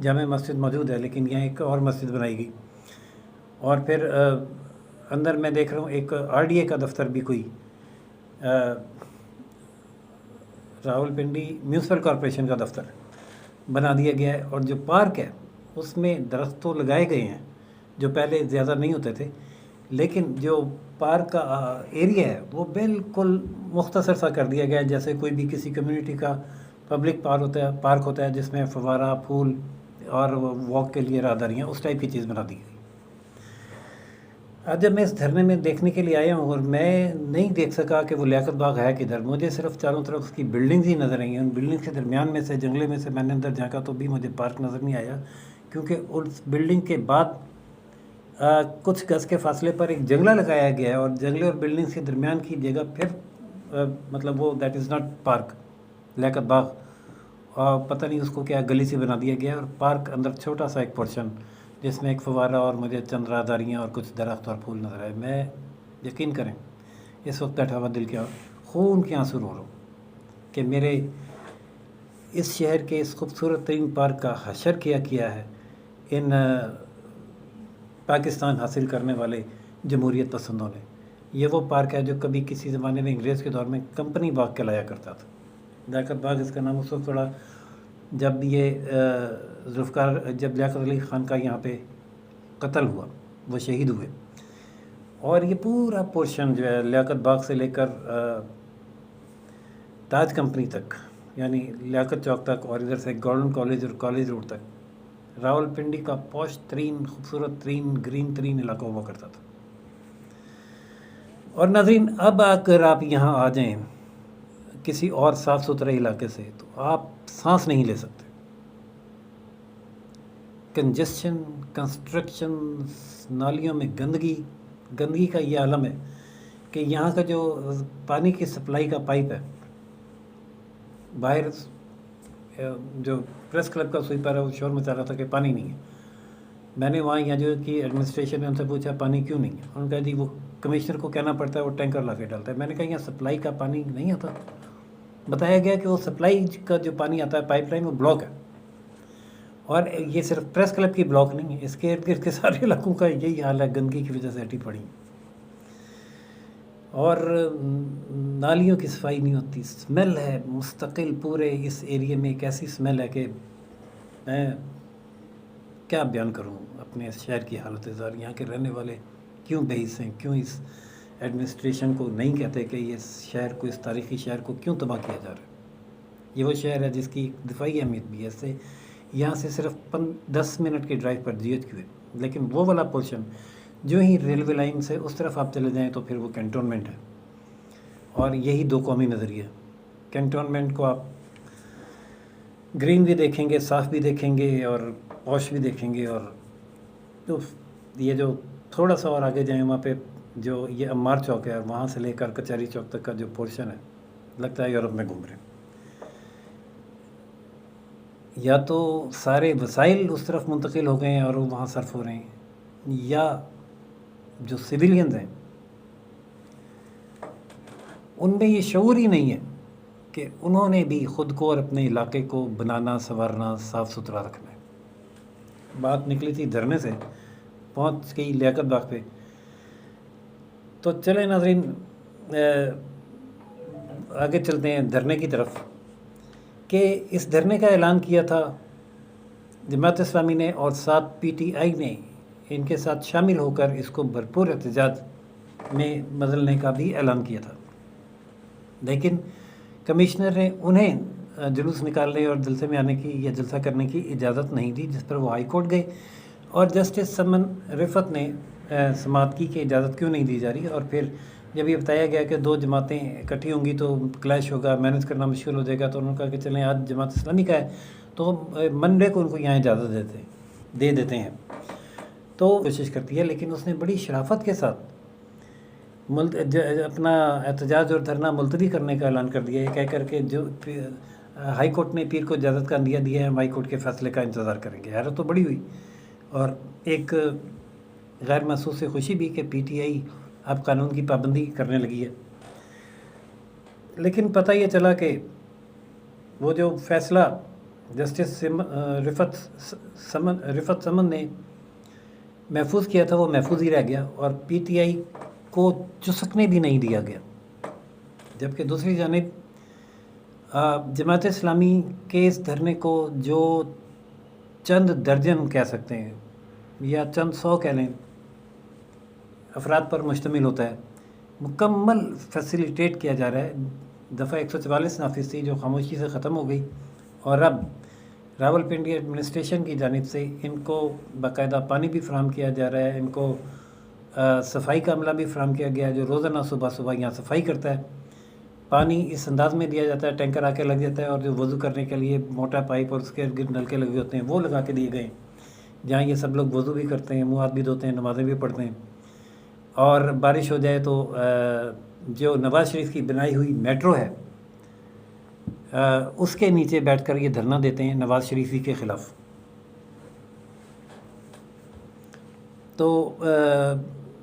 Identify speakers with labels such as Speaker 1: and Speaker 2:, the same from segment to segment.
Speaker 1: جامع مسجد موجود ہے لیکن یہاں ایک اور مسجد بنائی گئی. اور پھر اندر میں دیکھ رہا ہوں ایک RDA کا دفتر بھی کوئی راولپنڈی میونسپل کارپوریشن کا دفتر بنا دیا گیا ہے. اور جو پارک ہے اس میں درخت تو لگائے گئے ہیں جو پہلے زیادہ نہیں ہوتے تھے، لیکن جو پارک کا ایریا ہے وہ بالکل مختصر سا کر دیا گیا ہے، جیسے کوئی بھی کسی کمیونٹی کا پبلک پارک ہوتا ہے جس میں فوارہ، پھول اور واک کے لیے راہداریاں، اس ٹائپ کی چیز بنا دی گئی. آج جب میں اس دھرنے میں دیکھنے کے لیے آیا ہوں اور میں نہیں دیکھ سکا کہ وہ لیاقت باغ ہے کدھر، مجھے صرف چاروں طرف اس کی بلڈنگز ہی نظر آئی ہیں. ان بلڈنگز کے درمیان میں سے، جنگلے میں سے میں نے اندر جھانکا تو بھی مجھے پارک نظر نہیں آیا، کیونکہ اس بلڈنگ کے بعد کچھ گز کے فاصلے پر ایک جنگلہ لگایا گیا ہے، اور جنگلے اور بلڈنگز کے درمیان کی جگہ پھر مطلب وہ دیٹ از ناٹ پارک لیاقت باغ، اور پتہ نہیں اس کو کیا گلی سے بنا دیا گیا ہے. اور پارک اندر چھوٹا سا ایک پورشن جس میں ایک فوارہ اور مجھے چند راہداریاں اور کچھ درخت اور پھول نظر آئے. میں یقین کریں اس وقت بیٹھا ہوا دل کے خون کے آنسو رو رہا ہوں کہ میرے اس شہر کے اس خوبصورت ترین پارک کا حشر کیا ہے ان پاکستان حاصل کرنے والے جمہوریت پسندوں نے. یہ وہ پارک ہے جو کبھی کسی زمانے میں انگریز کے دور میں کمپنی باغ کہلایا کرتا تھا. لیاقت باغ اس کا نام اس وقت پڑا جب جب لیاقت علی خان کا یہاں پہ قتل ہوا، وہ شہید ہوئے. اور یہ پورا پورشن جو ہے لیاقت باغ سے لے کر تاج کمپنی تک، یعنی لیاقت چوک تک، اور ادھر سے گورنمنٹ کالج اور کالج روڈ تک، راولپنڈی کا پوش ترین، خوبصورت ترین، گرین ترین علاقہ ہوا کرتا تھا. اور ناظرین، اب اگر آپ یہاں آ جائیں کسی اور صاف ستھرے علاقے سے تو آپ سانس نہیں لے سکتے. کنجسشن، کنسٹرکشن، نالیوں میں گندگی کا یہ عالم ہے کہ یہاں کا جو پانی کی سپلائی کا پائپ ہے، باہر جو پریس کلب کا سویپر ہے وہ شور مچا رہا تھا کہ پانی نہیں ہے. میں نے وہاں یہاں جو کی ایڈمنسٹریشن نے ان سے پوچھا پانی کیوں نہیں ہے، انہوں نے کہا جی وہ کمشنر کو کہنا پڑتا ہے، وہ ٹینکر لا کے ڈالتا ہے. میں نے کہا یہاں سپلائی کا پانی نہیں آتا. بتایا گیا کہ وہ سپلائی کا جو پانی آتا ہے پائپ لائن وہ بلاک ہے. اور یہ صرف پریس کلب کی بلاک نہیں ہے، اس کے ارد گرد کے سارے علاقوں کا یہی حال ہے، گندگی کی وجہ سے ہٹی پڑی. اور نالیوں کی صفائی نہیں ہوتی، سمیل ہے مستقل پورے اس ایریے میں. ایک ایسی سمیل ہے کہ میں کیا بیان کروں اپنے اس شہر کی حالت زار. یہاں کے رہنے والے کیوں بے حس ہیں، کیوں اس ایڈمنسٹریشن کو نہیں کہتے کہ یہ شہر کو، اس تاریخی شہر کو کیوں تباہ کیا جا رہا ہے. یہ وہ شہر ہے جس کی دفاعی اہمیت بھی ہے. اس سے یہاں سے صرف 10 منٹ کی ڈرائیو پر GHQ ہے، لیکن وہ والا پورشن جو ہی ریلوے لائن سے اس طرف آپ چلے جائیں تو پھر وہ کینٹونمنٹ ہے. اور یہی دو قومی نظریہ. کینٹونمنٹ کو آپ گرین بھی دیکھیں گے، صاف بھی دیکھیں گے، اور پوش بھی دیکھیں گے. اور تو یہ جو تھوڑا سا اور آگے جائیں وہاں پہ جو یہ عمار چوک ہے، اور وہاں سے لے کر کچہری چوک تک کا جو پورشن ہے لگتا ہے یورپ میں گھوم رہے ہیں. یا تو سارے وسائل اس طرف منتقل ہو گئے ہیں اور وہ وہاں صرف ہو رہے ہیں، یا جو سویلینز ہیں ان میں یہ شعور ہی نہیں ہے کہ انہوں نے بھی خود کو اور اپنے علاقے کو بنانا، سنوارنا، صاف ستھرا رکھنا ہے. بات نکلی تھی دھرنے سے، پہنچ گئی لیاقت باغ پہ. تو چلیں ناظرین آگے چلتے ہیں دھرنے کی طرف. کہ اس دھرنے کا اعلان کیا تھا جماعت اسلامی نے، اور ساتھ PTI نے ان کے ساتھ شامل ہو کر اس کو بھرپور احتجاج میں بدلنے کا بھی اعلان کیا تھا. لیکن کمشنر نے انہیں جلوس نکالنے اور جلسے میں آنے کی یا جلسہ کرنے کی اجازت نہیں دی، جس پر وہ ہائی کورٹ گئے. اور جسٹس سمن رفت نے سماعت کی کہ اجازت کیوں نہیں دی جا رہی. اور پھر جب یہ بتایا گیا کہ 2 جماعتیں اکٹھی ہوں گی تو کلیش ہوگا، مینیج کرنا مشکل ہو جائے گا، تو انہوں نے کہا کہ چلیں آج جماعت اسلامی کا ہے تو منڈے کو ان کو یہاں اجازت دے دیتے ہیں. تو کوشش کرتی ہے، لیکن اس نے بڑی شرافت کے ساتھ اپنا احتجاج اور دھرنا ملتوی کرنے کا اعلان کر دیا ہے، کہہ کر کے جو ہائی کورٹ نے پیر کو اجازت کا دیا ہے، ہم ہائی کورٹ کے فیصلے کا انتظار کریں گے. حیرت تو بڑی ہوئی اور ایک غیر محسوس خوشی بھی کہ PTI اب قانون کی پابندی کرنے لگی ہے. لیکن پتہ یہ چلا کہ وہ جو فیصلہ جسٹس رفت سمن نے محفوظ کیا تھا وہ محفوظ ہی رہ گیا اور پی ٹی آئی کو چسکنے بھی نہیں دیا گیا، جبکہ دوسری جانب جماعت اسلامی کے اس دھرنے کو جو چند درجن کہہ سکتے ہیں یا چند سو کہہ لیں افراد پر مشتمل ہوتا ہے، مکمل فیسیلیٹیٹ کیا جا رہا ہے۔ دفعہ 144 نافذ تھی جو خاموشی سے ختم ہو گئی، اور اب راول پنڈی ایڈمنسٹریشن کی جانب سے ان کو باقاعدہ پانی بھی فراہم کیا جا رہا ہے، ان کو صفائی کا عملہ بھی فراہم کیا گیا ہے جو روزانہ صبح یہاں صفائی کرتا ہے۔ پانی اس انداز میں دیا جاتا ہے، ٹینکر آ کے لگ جاتا ہے، اور جو وضو کرنے کے لیے موٹا پائپ اور اس کے ارد نلکے لگے ہوتے ہیں وہ لگا کے دیے گئے ہیں، جہاں یہ سب لوگ وضو بھی کرتے ہیں، منہ ہاتھ بھی دھوتے ہیں، نمازیں بھی پڑھتے ہیں۔ اور بارش ہو جائے تو جو نواز شریف کی بنائی ہوئی میٹرو ہے اس کے نیچے بیٹھ کر یہ دھرنا دیتے ہیں نواز شریفی کے خلاف۔ تو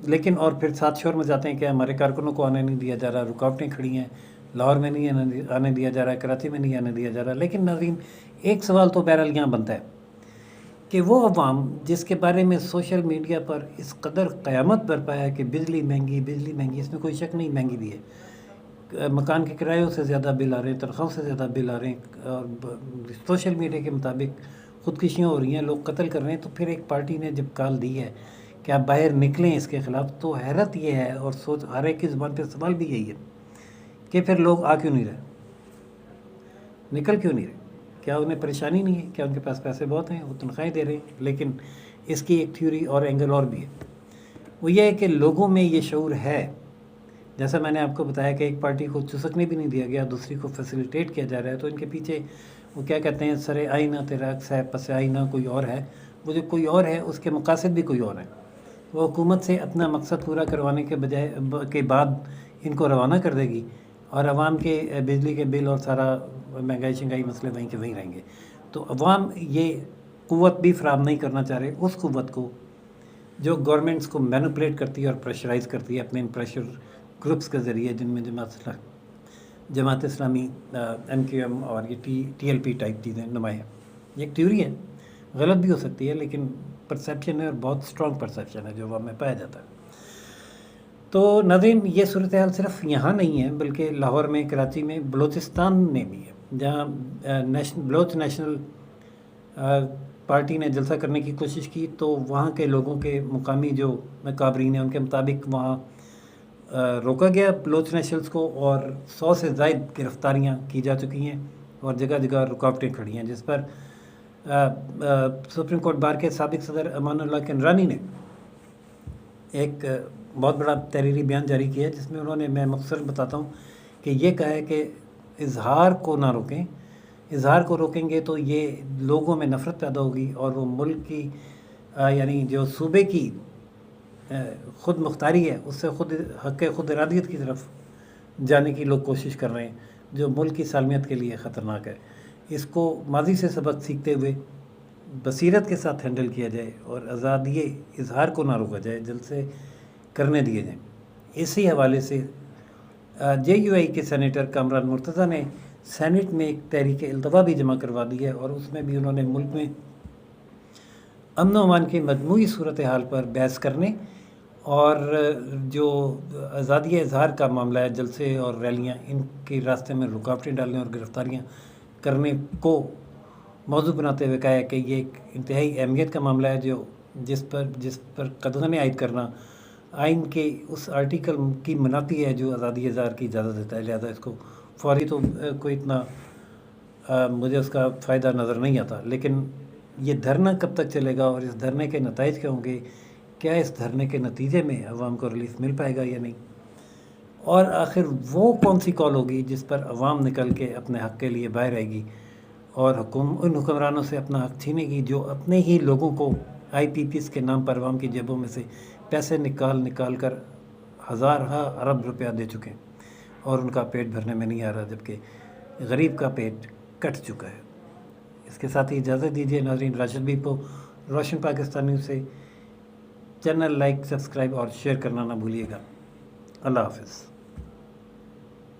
Speaker 1: لیکن اور پھر ساتھ شور مچاتے ہیں کہ ہمارے کارکنوں کو آنے نہیں دیا جا رہا، رکاوٹیں کھڑی ہیں، لاہور میں نہیں آنے دیا جا رہا ہے، کراچی میں نہیں آنے دیا جا رہا۔ لیکن ناظرین ایک سوال تو بہرحال یہاں بنتا ہے کہ وہ عوام جس کے بارے میں سوشل میڈیا پر اس قدر قیامت برپا ہے کہ بجلی مہنگی، اس میں کوئی شک نہیں مہنگی بھی ہے، مکان کے کرایوں سے زیادہ بل آ رہے ہیں، تنخواہوں سے زیادہ بل آ رہے ہیں، اور سوشل میڈیا کے مطابق خودکشیاں ہو رہی ہیں، لوگ قتل کر رہے ہیں۔ تو پھر ایک پارٹی نے جب کال دی ہے کہ آپ باہر نکلیں اس کے خلاف، تو حیرت یہ ہے اور سوچ ہر ایک کی زبان پہ سوال بھی یہی ہے کہ پھر لوگ آ کیوں نہیں رہے، نکل کیوں نہیں رہے؟ کیا انہیں پریشانی نہیں ہے؟ کیا ان کے پاس پیسے بہت ہیں، وہ تنخواہیں دے رہے ہیں؟ لیکن اس کی ایک تھیوری اور اینگل اور بھی ہے، وہ یہ ہے کہ لوگوں میں یہ شعور ہے، جیسا میں نے آپ کو بتایا کہ ایک پارٹی کو چسکنے بھی نہیں دیا گیا، دوسری کو فیسیلیٹیٹ کیا جا رہا ہے۔ تو ان کے پیچھے وہ کیا کہتے ہیں، سر آئینہ تیرا عکس ہے، پس آئینہ کوئی اور ہے، وہ جو کوئی اور ہے اس کے مقاصد بھی کوئی اور ہیں۔ وہ حکومت سے اپنا مقصد پورا کروانے کے بعد ان کو روانہ کر دے گی، اور عوام کے بجلی کے بل اور سارا مہنگائی مسئلے وہیں کے وہیں رہیں گے۔ تو عوام یہ قوت بھی فراہم نہیں کرنا چاہ رہے، اس قوت کو جو گورنمنٹس کو مینوپولیٹ کرتی ہے اور پریشرائز کرتی ہے اپنے ان پریشر گروپس کے ذریعے، جن میں Jamaat Islami, M Q M اور یہ ٹی ایل پی ٹائپ چیزیں نمایاں۔ یہ ایک تھیوری ہے، غلط بھی ہو سکتی ہے، لیکن پرسیپشن ہے اور بہت اسٹرانگ پرسیپشن ہے جو عوام میں پایا جاتا ہے۔ تو ناظرین یہ صورتحال صرف یہاں نہیں ہے، بلکہ لاہور میں، کراچی میں، بلوچستان میں بھی ہے، جہاں بلوچ نیشنل پارٹی نے جلسہ کرنے کی کوشش کی، تو وہاں کے لوگوں کے مقامی جو کابرین ہیں ان کے مطابق وہاں روکا گیا بلوچ نیشنلز کو، اور 100 سے زائد گرفتاریاں کی جا چکی ہیں اور جگہ جگہ رکاوٹیں کھڑی ہیں، جس پر سپریم کورٹ بار کے سابق صدر امان اللہ کنرانی نے ایک بہت بڑا تحریری بیان جاری کیا ہے، جس میں انہوں نے، میں مختصر بتاتا ہوں، کہ یہ کہا ہے کہ اظہار کو نہ روکیں، اظہار کو روکیں گے تو یہ لوگوں میں نفرت پیدا ہوگی، اور وہ ملک کی یعنی جو صوبے کی خود مختاری ہے اس سے خود ارادیت کی طرف جانے کی لوگ کوشش کر رہے ہیں، جو ملک کی سالمیت کے لیے خطرناک ہے۔ اس کو ماضی سے سبق سیکھتے ہوئے بصیرت کے ساتھ ہینڈل کیا جائے اور آزادی اظہار کو نہ روکا جائے، جلسے کرنے دیے جائیں۔ اسی حوالے سے جے یو آئی کے سینیٹر کامران مرتضیٰ نے سینٹ میں ایک تحریک التوا بھی جمع کروا دی ہے، اور اس میں بھی انہوں نے ملک میں امن و امان کی مجموعی صورتحال پر بحث کرنے اور جو آزادی اظہار کا معاملہ ہے، جلسے اور ریلیاں، ان کے راستے میں رکاوٹیں ڈالنے اور گرفتاریاں کرنے کو موضوع بناتے ہوئے کہا ہے کہ یہ ایک انتہائی اہمیت کا معاملہ ہے، جس پر قدغن عائد کرنا آئین کے اس آرٹیکل کی منافی ہے جو آزادی اظہار کی اجازت دیتا ہے، لہذا اس کو فوری تو کوئی اتنا مجھے اس کا فائدہ نظر نہیں آتا۔ لیکن یہ دھرنا کب تک چلے گا اور اس دھرنے کے نتائج کیا ہوں گے؟ کیا اس دھرنے کے نتیجے میں عوام کو ریلیف مل پائے گا یا نہیں؟ اور آخر وہ کون سی کال ہوگی جس پر عوام نکل کے اپنے حق کے لیے باہر آئے گی اور ان حکمرانوں سے اپنا حق چھینے گی جو اپنے ہی لوگوں کو آئی پی پیز کے نام پر عوام کی جیبوں میں سے پیسے نکال کر ہزارہ ارب روپیہ دے چکے ہیں، اور ان کا پیٹ بھرنے میں نہیں آ رہا، جبکہ غریب کا پیٹ کٹ چکا ہے۔ اس کے ساتھ ہی اجازت دیجیے ناظرین، راشد بھی کو روشن پاکستانی سے چینل لائک، سبسکرائب اور شیئر کرنا نہ بھولیے گا۔ اللہ حافظ۔